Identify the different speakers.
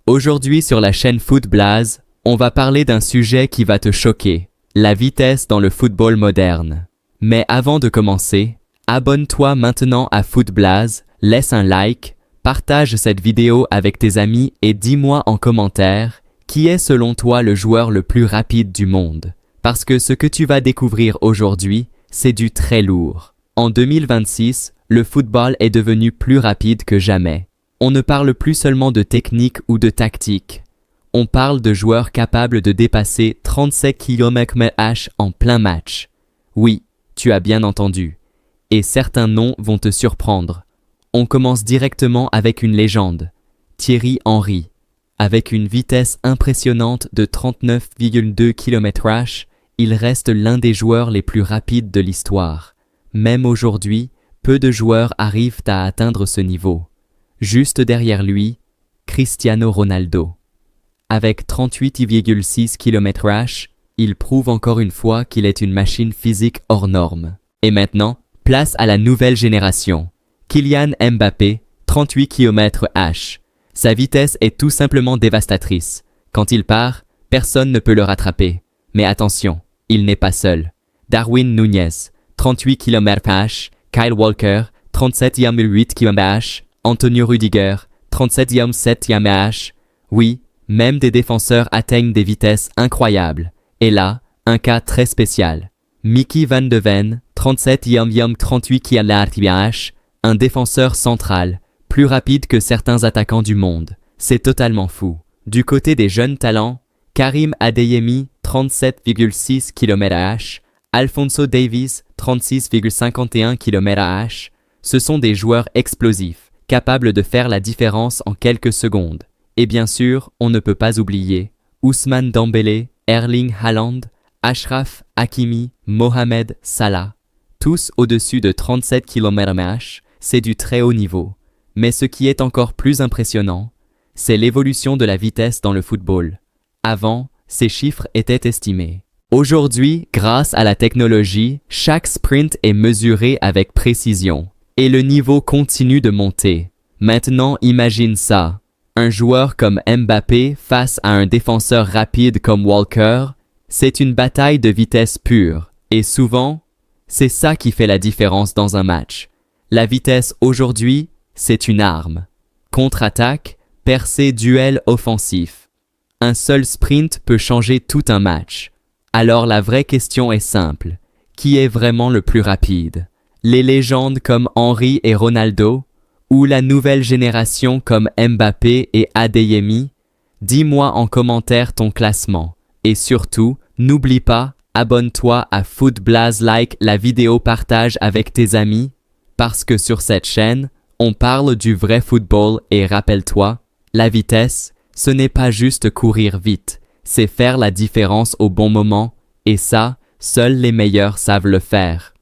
Speaker 1: Aujourd'hui sur la chaîne Footblaze, on va parler d'un sujet qui va te choquer, la vitesse dans le football moderne. Mais avant de commencer, abonne-toi maintenant à Footblaze, laisse un like, partage cette vidéo avec tes amis et dis-moi en commentaire qui est selon toi le joueur le plus rapide du monde. Parce que ce que tu vas découvrir aujourd'hui, c'est du très lourd. En 2026, le football est devenu plus rapide que jamais. On ne parle plus seulement de technique ou de tactique. On parle de joueurs capables de dépasser 37 km/h en plein match. Oui, tu as bien entendu. Et certains noms vont te surprendre. On commence directement avec une légende, Thierry Henry. Avec une vitesse impressionnante de 39,2 km/h, il reste l'un des joueurs les plus rapides de l'histoire. Même aujourd'hui, peu de joueurs arrivent à atteindre ce niveau. Juste derrière lui, Cristiano Ronaldo. Avec 38,6 km/h, il prouve encore une fois qu'il est une machine physique hors norme. Et maintenant, place à la nouvelle génération. Kylian Mbappé, 38 km/h. Sa vitesse est tout simplement dévastatrice. Quand il part, personne ne peut le rattraper. Mais attention, il n'est pas seul. Darwin Núñez, 38 km/h. Kyle Walker, 37,8 km/h. Antonio Rüdiger, 37,7 km/h. Oui, même des défenseurs atteignent des vitesses incroyables. Et là, un cas très spécial. Mickey Van de Ven, 37,38 km/h. Un défenseur central, plus rapide que certains attaquants du monde. C'est totalement fou. Du côté des jeunes talents, Karim Adeyemi, 37,6 km/h, Alphonso Davies, 36,51 km/h. Ce sont des joueurs explosifs, capables de faire la différence en quelques secondes. Et bien sûr, on ne peut pas oublier Ousmane Dembélé, Erling Haaland, Achraf Hakimi, Mohamed Salah. Tous au-dessus de 37 km/h, c'est du très haut niveau. Mais ce qui est encore plus impressionnant, c'est l'évolution de la vitesse dans le football. Avant, ces chiffres étaient estimés. Aujourd'hui, grâce à la technologie, chaque sprint est mesuré avec précision. Et le niveau continue de monter. Maintenant, imagine ça. Un joueur comme Mbappé face à un défenseur rapide comme Walker, c'est une bataille de vitesse pure. Et souvent, c'est ça qui fait la différence dans un match. La vitesse aujourd'hui, c'est une arme. Contre-attaque, percée, duel offensif. Un seul sprint peut changer tout un match. Alors la vraie question est simple. Qui est vraiment le plus rapide? Les légendes comme Henry et Ronaldo? Ou la nouvelle génération comme Mbappé et Adeyemi? Dis-moi en commentaire ton classement. Et surtout, n'oublie pas, abonne-toi à Footblaze, like la vidéo, partage avec tes amis. Parce que sur cette chaîne, on parle du vrai football et rappelle-toi, la vitesse, ce n'est pas juste courir vite, c'est faire la différence au bon moment, et ça, seuls les meilleurs savent le faire.